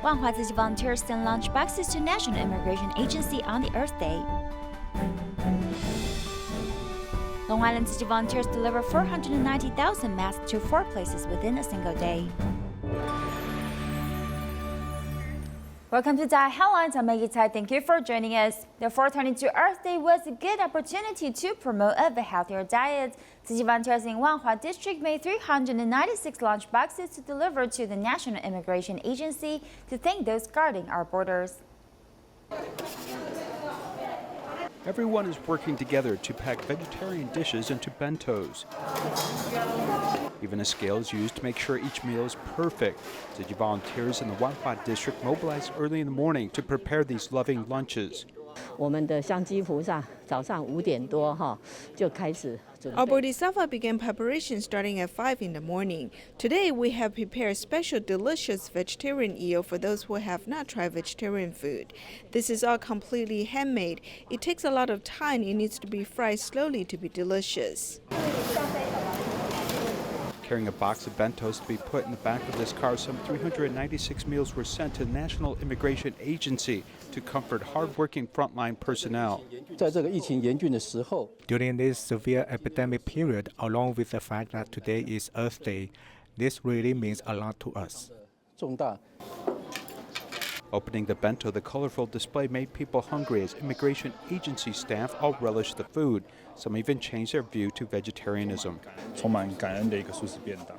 Wanhua Tzu Chi volunteers send lunch boxes to National Immigration Agency on the Earth Day. Long Island Tzu Chi volunteers deliver 490,000 masks to 4 places within a single day. Welcome to Diet Headlines. I'm Maggie Tai. Thank you for joining us. The 422 Earth Day was a good opportunity to promote a healthier diet. Tzu Chi volunteers in Wanhua District made 396 lunch boxes to deliver to the National Immigration Agency to thank those guarding our borders. Everyone is working together to pack vegetarian dishes into bentos. Even a scale is used to make sure each meal is perfect. Tzu Chi volunteers in the Wanhua district mobilized early in the morning to prepare these loving lunches. Our Bodhisattva began preparation starting at 5 in the morning. Today we have prepared special delicious vegetarian eel for those who have not tried vegetarian food. This is all completely handmade. It takes a lot of time. It needs to be fried slowly to be delicious. Carrying a box of bentos to be put in the back of this car, some 396 meals were sent to the National Immigration Agency to comfort hardworking frontline personnel. During this severe epidemic period, along with the fact that today is Earth Day, this really means a lot to us. Opening the bento, the colorful display made people hungry as immigration agency staff all relished the food. Some even changed their view to vegetarianism.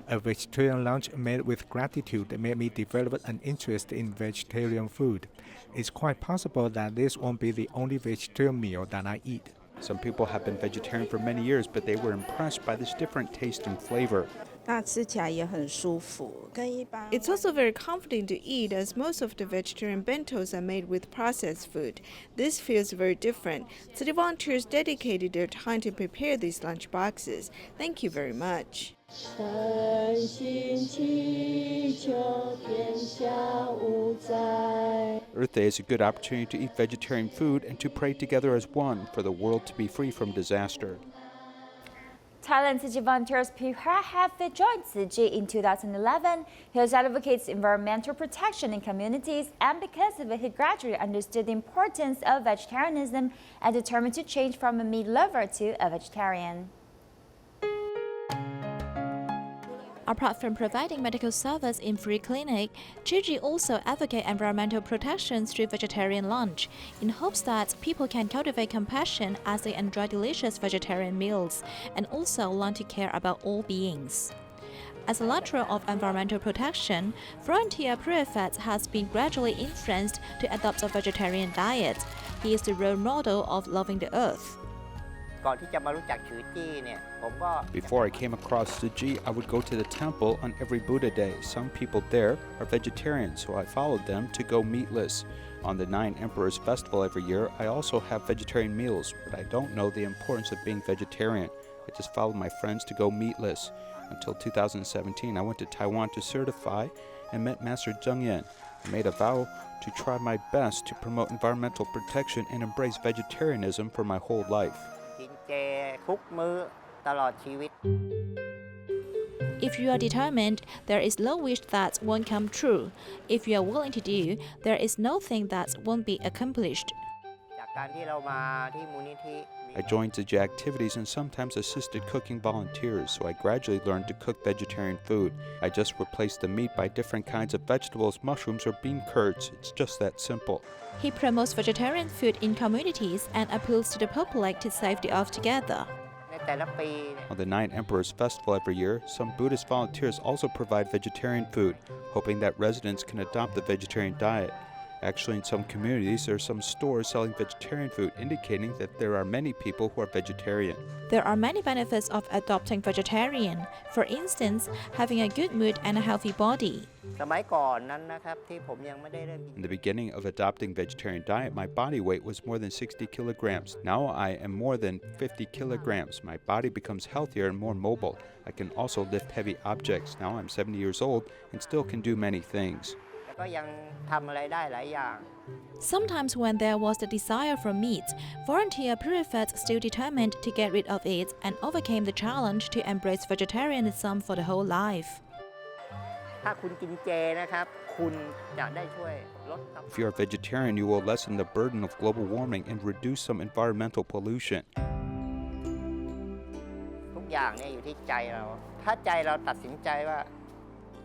A vegetarian lunch made with gratitude made me develop an interest in vegetarian food. It's quite possible that this won't be the only vegetarian meal that I eat. Some people have been vegetarian for many years, but they were impressed by this different taste and flavor. It's also very comforting to eat as most of the vegetarian bentos are made with processed food. This feels very different. So the volunteers dedicated their time to prepare these lunch boxes. Thank you very much. Earth Day is a good opportunity to eat vegetarian food and to pray together as one for the world to be free from disaster. Thailand Tzu Chi volunteers have joined Tzu Chi in 2011. He also advocates environmental protection in communities, and because of it, he gradually understood the importance of vegetarianism and determined to change from a meat lover to a vegetarian. Apart from providing medical service in free clinic, Tzu Chi also advocates environmental protection through vegetarian lunch, in hopes that people can cultivate compassion as they enjoy delicious vegetarian meals, and also learn to care about all beings. As a lecturer of environmental protection, volunteer prefect has been gradually influenced to adopt a vegetarian diet. He is the role model of loving the earth. Before I came across Tzu Chi, I would go to the temple on every Buddha day. Some people there are vegetarians, so I followed them to go meatless. On the 9 Emperors Festival every year, I also have vegetarian meals, but I don't know the importance of being vegetarian. I just followed my friends to go meatless. Until 2017, I went to Taiwan to certify and met Master Zheng Yan. I made a vow to try my best to promote environmental protection and embrace vegetarianism for my whole life. If you are determined, there is no wish that won't come true. If you are willing to do, there is nothing that won't be accomplished. I joined Tzu Chi activities and sometimes assisted cooking volunteers, so I gradually learned to cook vegetarian food. I just replaced the meat by different kinds of vegetables, mushrooms, or bean curds. It's just that simple. He promotes vegetarian food in communities and appeals to the public to save the earth together. On the 9 Emperors Festival every year, some Buddhist volunteers also provide vegetarian food, hoping that residents can adopt the vegetarian diet. Actually, in some communities, there are some stores selling vegetarian food, indicating that there are many people who are vegetarian. There are many benefits of adopting vegetarian. For instance, having a good mood and a healthy body. In the beginning of adopting vegetarian diet, my body weight was more than 60 kilograms. Now I am more than 50 kilograms. My body becomes healthier and more mobile. I can also lift heavy objects. Now I'm 70 years old and still can do many things. Sometimes when there was the desire for meat, volunteer prefects still determined to get rid of it and overcame the challenge to embrace vegetarianism for the whole life. ถ้าคุณกินเจนะครับคุณจะได้ช่วยลด If you're a vegetarian, you will lessen the burden of global warming and reduce some environmental pollution. ทุกอย่างเนี่ยอยู่ที่ใจเรา ถ้าใจเราตัดสินใจว่า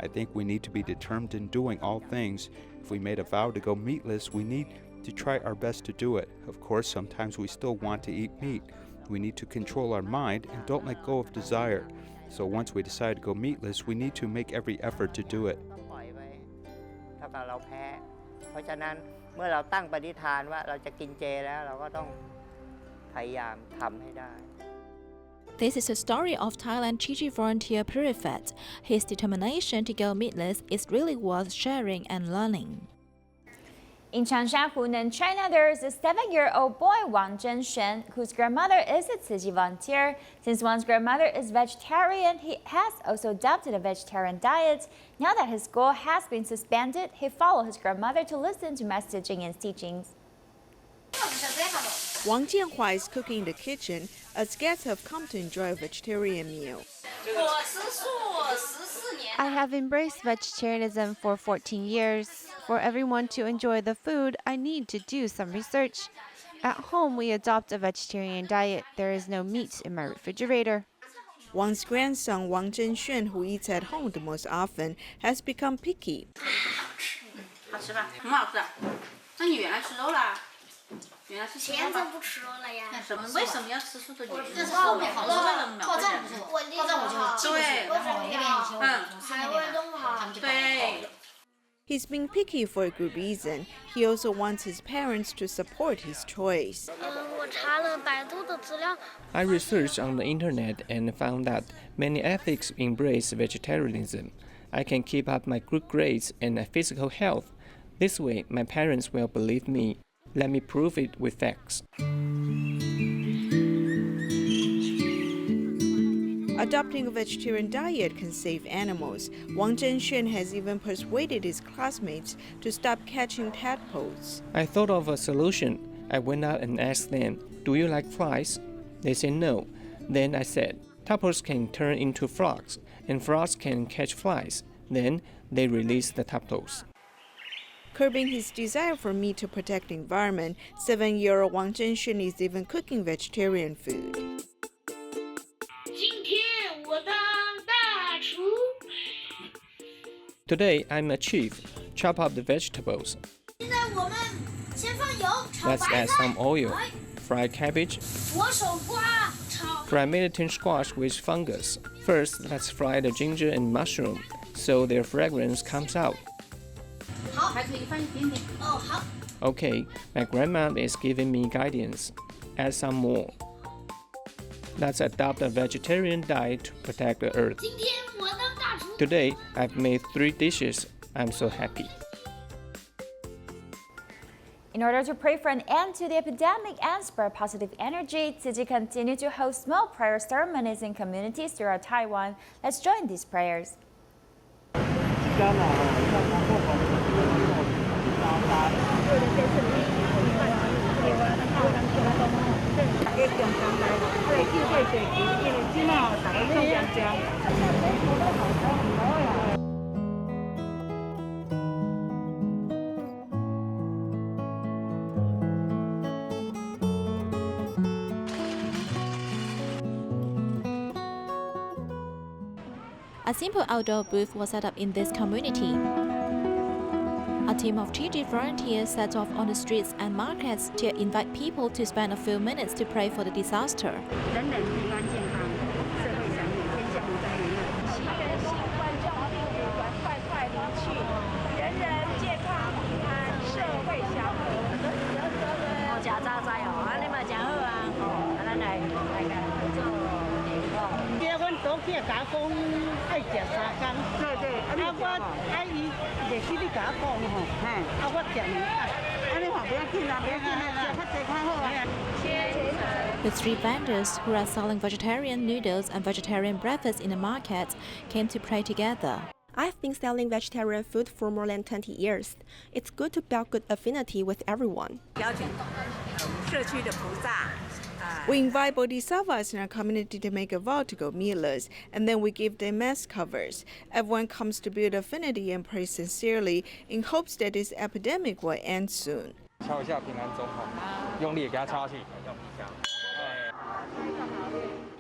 I think we need to be determined in doing all things. If we made a vow to go meatless, we need to try our best to do it. Of course, sometimes we still want to eat meat. We need to control our mind and don't let go of desire. So once we decide to go meatless, we need to make every effort to do it. ปล่อยไปเท่ากับเราแพ้ เพราะฉะนั้นเมื่อเราตั้งปณิธานว่าเราจะกินเจแล้วเราก็ต้องพยายามทำให้ได้ This is the story of Thailand Tzu Chi volunteer Prefect. His determination to go meatless is really worth sharing and learning. In Changsha, Hunan, China, there is a 7-year-old boy, Wang Zhenshen, whose grandmother is a Tzu Chi volunteer. Since Wang's grandmother is vegetarian, he has also adopted a vegetarian diet. Now that his school has been suspended, he followed his grandmother to listen to messaging and teachings. Wang Jianhua is cooking in the kitchen as guests have come to enjoy a vegetarian meal. I have embraced vegetarianism for 14 years. For everyone to enjoy the food, I need to do some research. At home, we adopt a vegetarian diet. There is no meat in my refrigerator. Wang's grandson Wang Zhenshen, who eats at home the most often, has become picky. He's being picky for a good reason. He also wants his parents to support his choice. I researched on the internet and found that many ethics embrace vegetarianism. I can keep up my good grades and physical health. This way, my parents will believe me. Let me prove it with facts. Adopting a vegetarian diet can save animals. Wang Zhenshen has even persuaded his classmates to stop catching tadpoles. I thought of a solution. I went out and asked them, "Do you like flies?" They said no. Then I said, "Tadpoles can turn into frogs, and frogs can catch flies." Then they released the tadpoles. Curbing his desire for meat to protect the environment, 7-year-old Wang Zhenshen is even cooking vegetarian food. Today I'm a chief. Chop up the vegetables. Let's add some oil. Fry cabbage. Fry Mediterranean squash with fungus. First, let's fry the ginger and mushroom so their fragrance comes out. Okay, my grandma is giving me guidance. Add some more. Let's adopt a vegetarian diet to protect the earth. Today, I've made 3 dishes. I'm so happy. In order to pray for an end to the epidemic and spread positive energy, Tzu Chi continued to host small prayer ceremonies in communities throughout Taiwan. Let's join these prayers. A simple outdoor booth was set up in this community. A team of Tzu Chi volunteers set off on the streets and markets to invite people to spend a few minutes to pray for the disaster. The street vendors who are selling vegetarian noodles and vegetarian breakfast in the market came to pray together. I've been selling vegetarian food for more than 20 years. It's good to build good affinity with everyone. We invite bodhisattvas in our community to make a vow to go meatless, and then we give them mask covers. Everyone comes to build affinity and pray sincerely in hopes that this epidemic will end soon.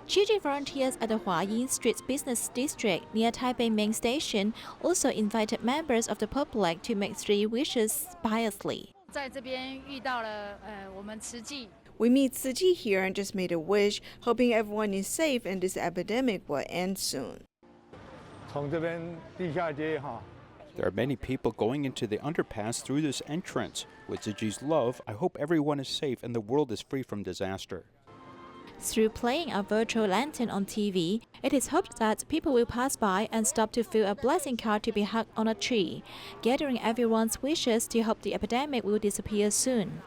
Tzu Chi volunteers at the Huayin Street Business District near Taipei Main Station also invited members of the public to make 3 wishes piously. We meet Tzu Chi here and just made a wish, hoping everyone is safe and this epidemic will end soon. There are many people going into the underpass through this entrance. With Tzu Chi's love, I hope everyone is safe and the world is free from disaster. Through playing a virtual lantern on TV, it is hoped that people will pass by and stop to fill a blessing card to be hung on a tree, gathering everyone's wishes to hope the epidemic will disappear soon.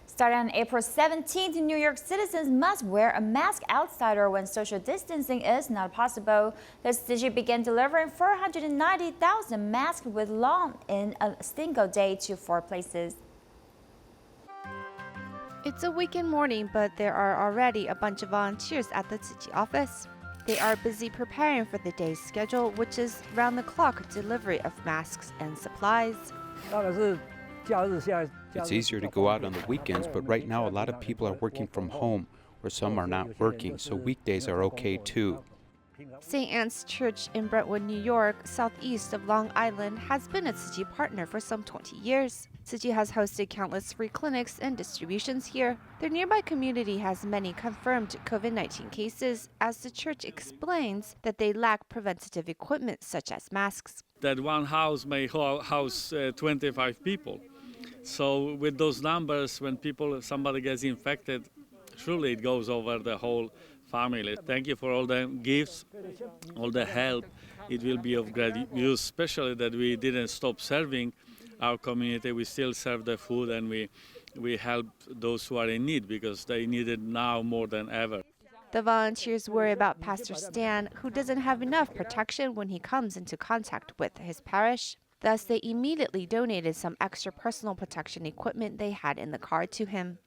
Starting on April 17th, New York citizens must wear a mask outside or when social distancing is not possible. The Tzu Chi began delivering 490,000 masks with long in a single day to 4 places. It's a weekend morning, but there are already a bunch of volunteers at the Tzu Chi office. They are busy preparing for the day's schedule, which is round-the-clock delivery of masks and supplies. It's easier to go out on the weekends, but right now a lot of people are working from home, or some are not working, so weekdays are okay too. St. Anne's Church in Brentwood, New York, southeast of Long Island, has been a Tzu Chi partner for some 20 years. Tzu Chi has hosted countless free clinics and distributions here. Their nearby community has many confirmed COVID-19 cases, as the church explains that they lack preventative equipment such as masks. That one house may house 25 people. So with those numbers, when somebody gets infected, surely it goes over the whole family. Thank you for all the gifts, all the help. It will be of great use, especially that we didn't stop serving our community. We still serve the food, and we help those who are in need because they need it now more than ever. The volunteers worry about Pastor Stan, who doesn't have enough protection when he comes into contact with his parish. Thus, they immediately donated some extra personal protection equipment they had in the car to him.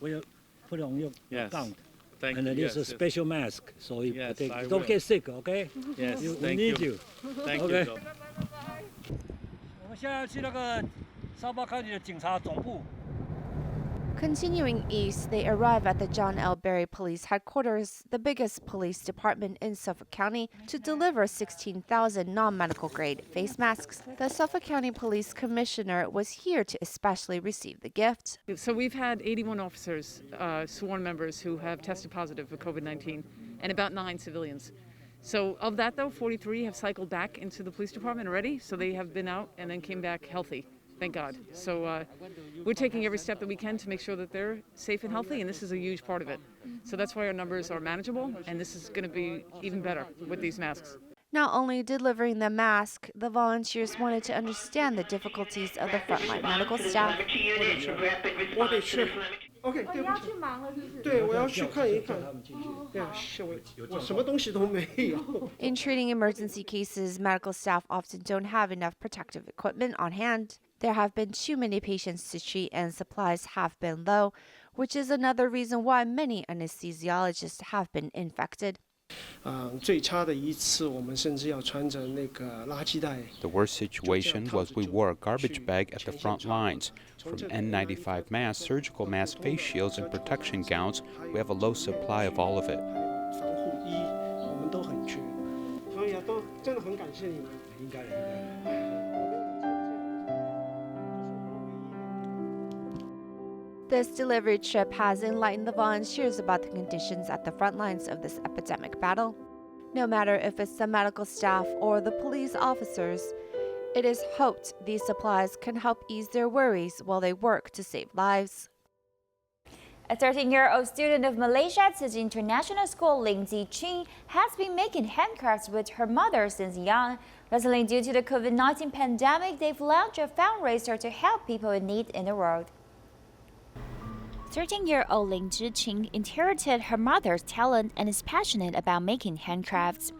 We'll put on your gown. Thank and you. it's a special mask, so you I don't will. get sick, okay? Yes, we need you. Thank Okay. you. 我们现在去那个沙巴康体的警察总部。 Continuing east, they arrive at the John L. Berry Police Headquarters, the biggest police department in Suffolk County, to deliver 16,000 non-medical grade face masks. The Suffolk County Police Commissioner was here to especially receive the gift. So we've had 81 officers, sworn members, who have tested positive for COVID-19, and about 9 civilians. So of that, though, 43 have cycled back into the police department already, so they have been out and then came back healthy. Thank God. So we're taking every step that we can to make sure that they're safe and healthy, and this is a huge part of it. So that's why our numbers are manageable, and this is going to be even better with these masks. Not only delivering the mask, the volunteers wanted to understand the difficulties of the frontline medical staff. OK， 对不起，对，我要去看一看。对啊，我什么东西都没有。 In treating emergency cases, medical staff often don't have enough protective equipment on hand. There have been too many patients to treat and supplies have been low, which is another reason why many anesthesiologists have been infected. 最差的一次，我们甚至要穿着那个垃圾袋。 The worst situation was we wore a garbage bag at the front lines. From N95 masks, surgical masks, face shields, and protection gowns, we have a low supply of all of it. 防护衣我们都很缺，所以都真的很感谢你们。应该。 This delivery trip has enlightened the volunteers about the conditions at the front lines of this epidemic battle. No matter if it's the medical staff or the police officers, it is hoped these supplies can help ease their worries while they work to save lives. A 13-year-old student of Malaysia at Tzu Chi International School, Tzu Chi, has been making handcrafts with her mother since young. Recently, due to the COVID-19 pandemic, they've launched a fundraiser to help people in need in the world. 13-year-old Tzu Chi inherited her mother's talent and is passionate about making handcrafts.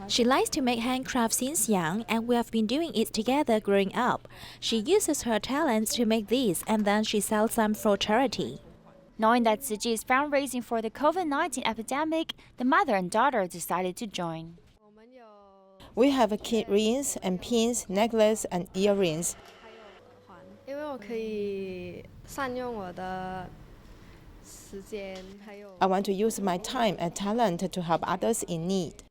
She likes to make handcrafts since young, and we have been doing it together growing up. She uses her talents to make these, and then she sells them for charity. Knowing that Tzu Chi is fundraising for the COVID-19 epidemic, the mother and daughter decided to join. We have key rings and pins, necklace and earrings. I want to use my time and talent to help others in need.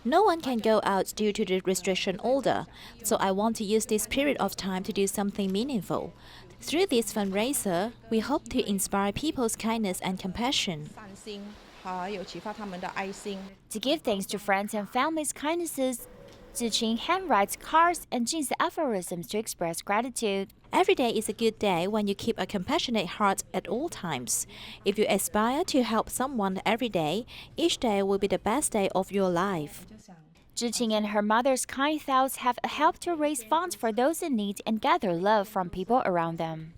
No one can go out due to the restriction order, so I want to use this period of time to do something meaningful. Through this fundraiser, we hope to inspire people's kindness and compassion. To give thanks to friends and family's kindnesses, Tzu Chi handwrites cards and sings aphorisms to express gratitude. Every day is a good day when you keep a compassionate heart at all times. If you aspire to help someone every day, each day will be the best day of your life. Tzu Chi and her mother's kind thoughts have helped to raise funds for those in need and gather love from people around them.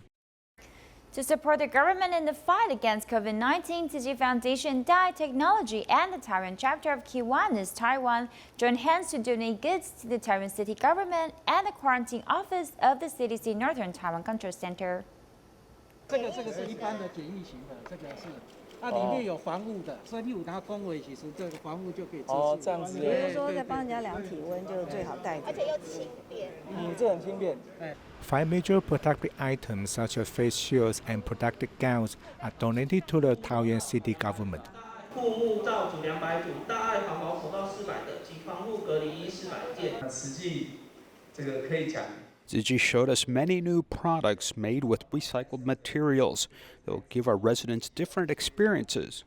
To support the government in the fight against COVID-19, Tzu Chi Foundation, Dai Technology, and the Taiwan chapter of Kiwanis, Taiwan, joined hands to donate goods to the Taiwan city government and the quarantine office of the CDC Northern Taiwan Control Center. 这个是一般的检疫型的，这个是。它里面有防护的，所以例如它公卫，其实这个防护就可以遮住。这样子。比如说在帮人家量体温，就最好带着。而且又轻便。这很轻便。5 major protective items such as face shields and protective gowns are donated to the Taoyuan city government. 护目罩组200组，大爱防毛口罩400个，及防护隔离衣400件。实际这个可以讲。Tzu Chi showed us many new products made with recycled materials that will give our residents different experiences.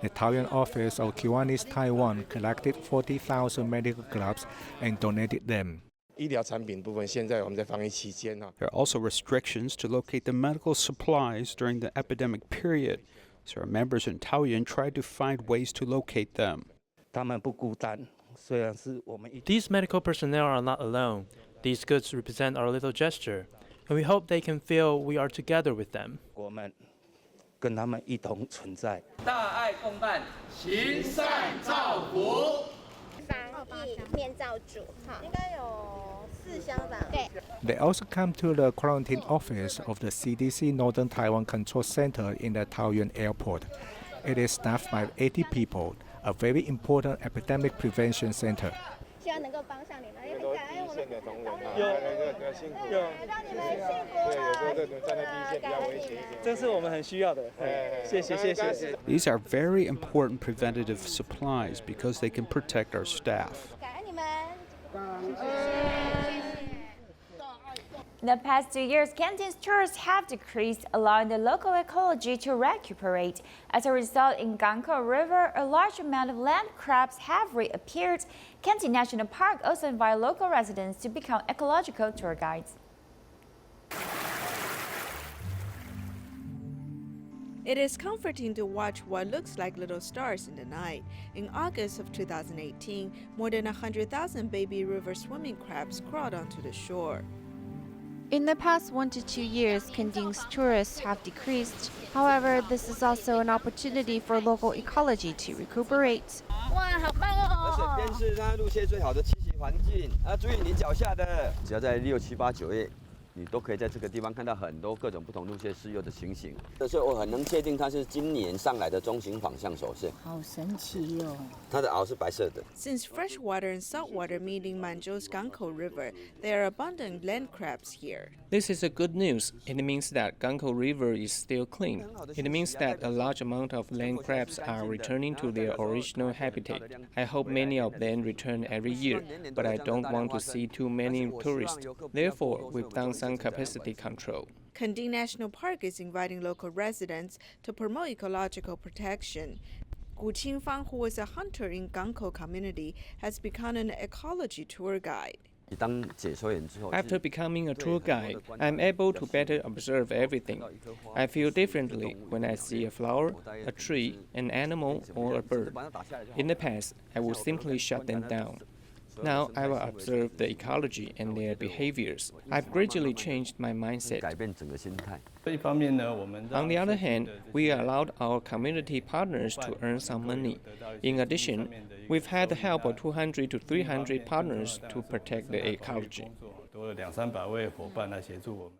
The Taoyuan office of Kiwanis, Taiwan collected 40,000 medical gloves and donated them. There are also restrictions to locate the medical supplies during the epidemic period, so our members in Taoyuan tried to find ways to locate them. These medical personnel are not alone. These goods represent our little gesture, and we hope they can feel we are together with them. They also come to the quarantine office of the CDC Northern Taiwan Control Center in the Taoyuan airport. It is staffed by 80 people, a very important epidemic prevention center. These are very important preventative supplies because they can protect our staff. In the past 2 years, Canton's tourists have decreased, allowing the local ecology to recuperate. As a result, in Gankou River, a large amount of land crabs have reappeared. Canton National Park also invited local residents to become ecological tour guides. It is comforting to watch what looks like little stars in the night. In August of 2018, more than 100,000 baby river swimming crabs crawled onto the shore. In the past 1 to 2 years, Kenting's tourists have decreased. However, this is also an opportunity for local ecology to recuperate. 哇，好棒哦！而且边是它路线最好的栖息环境啊！注意你脚下的，只要在6、7、8、9月。 你都可以在这个地方看到很多各种不同路线适用的情形，所以我很能确定它是今年上来的中型仿象手线。好神奇哦！它的螯是白色的。Since freshwater and saltwater meet in Manzhou's Gankou River, there are abundant land crabs here. This is a good news. It means that Gankou River is still clean. It means that a large amount of land crabs are returning to their original habitat. I hope many of them return every year, but I don't want to see too many tourists. Therefore, we've done some capacity control. Kenting National Park is inviting local residents to promote ecological protection. Gu Qingfang, who was a hunter in Gangkou community, has become an ecology tour guide. After becoming a tour guide, I'm able to better observe everything. I feel differently when I see a flower, a tree, an animal, or a bird. In the past, I would simply shut them down. Now I will observe the ecology and their behaviors. I've gradually changed my mindset. On the other hand, we allowed our community partners to earn some money. In addition, we've had the help of 200 to 300 partners to protect the ecology.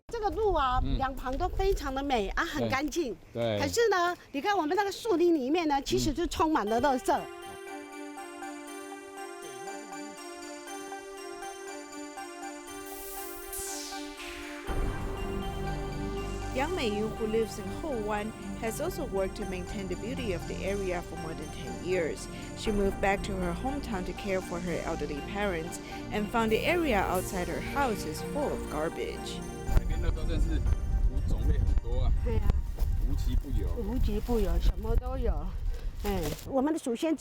这个路啊，两旁都非常的美啊，很干净。可是呢，你看我们那个树林里面呢，其实就充满了垃圾。 Yang Meiyun, who lives in Houwan, has also worked to maintain the beauty of the area for more than 10 years. She moved back to her hometown to care for her elderly parents and found the area outside her house is full of garbage.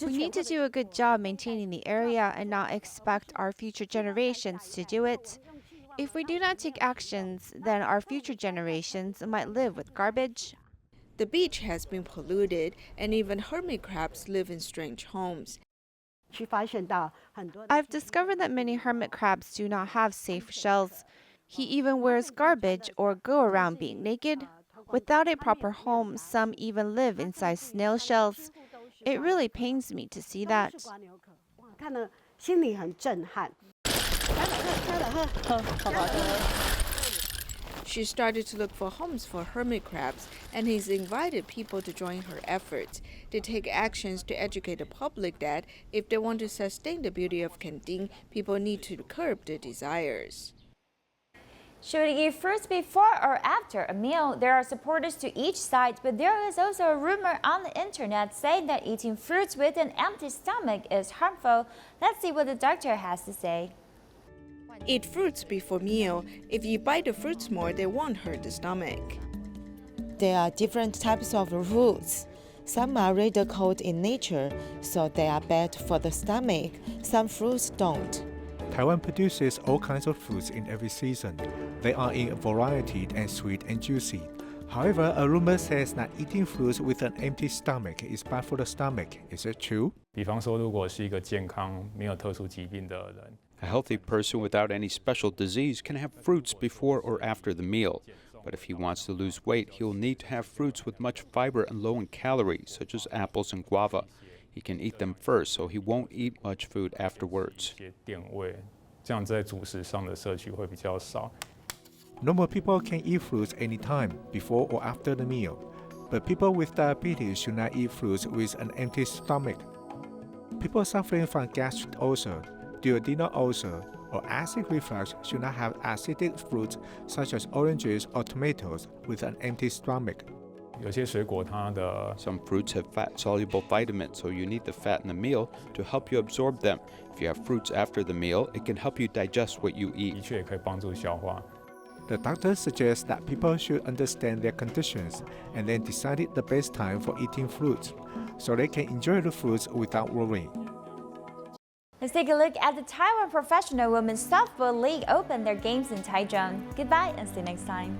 We need to do a good job maintaining the area and not expect our future generations to do it. If we do not take actions, then our future generations might live with garbage. The beach has been polluted, and even hermit crabs live in strange homes. I've discovered that many hermit crabs do not have safe shells. He even wears garbage or go around being naked. Without a proper home, some even live inside snail shells. It really pains me to see that. She started to look for homes for hermit crabs, and has invited people to join her efforts to take actions to educate the public that if they want to sustain the beauty of Kenting, people need to curb their desires. Should we eat fruits before or after a meal? There are supporters to each side, but there is also a rumor on the internet saying that eating fruits with an empty stomach is harmful. Let's see what the doctor has to say. Eat fruits before meal. If you bite the fruits more, they won't hurt the stomach. There are different types of fruits. Some are rather cold in nature, so they are bad for the stomach. Some fruits don't. Taiwan produces all kinds of fruits in every season. They are in variety and sweet and juicy. However, a rumor says that eating fruits with an empty stomach is bad for the stomach. Is it true? 比方说，如果是一个健康、没有特殊疾病的人。 A healthy person without any special disease can have fruits before or after the meal. But if he wants to lose weight, he will need to have fruits with much fiber and low in calories, such as apples and guava. He can eat them first, so he won't eat much food afterwards. Normal people can eat fruits anytime, before or after the meal. But people with diabetes should not eat fruits with an empty stomach. People suffering from gastric ulcer, duodenal ulcer, or acid reflux should not have acidic fruits such as oranges or tomatoes with an empty stomach. Some fruits have fat-soluble vitamins, so you need the fat in the meal to help you absorb them. If you have fruits after the meal, it can help you digest what you eat. The doctor suggests that people should understand their conditions and then decide the best time for eating fruits, so they can enjoy the fruits without worrying. Let's take a look at the Taiwan Professional Women's Softball League open their games in Taichung. Goodbye and see you next time.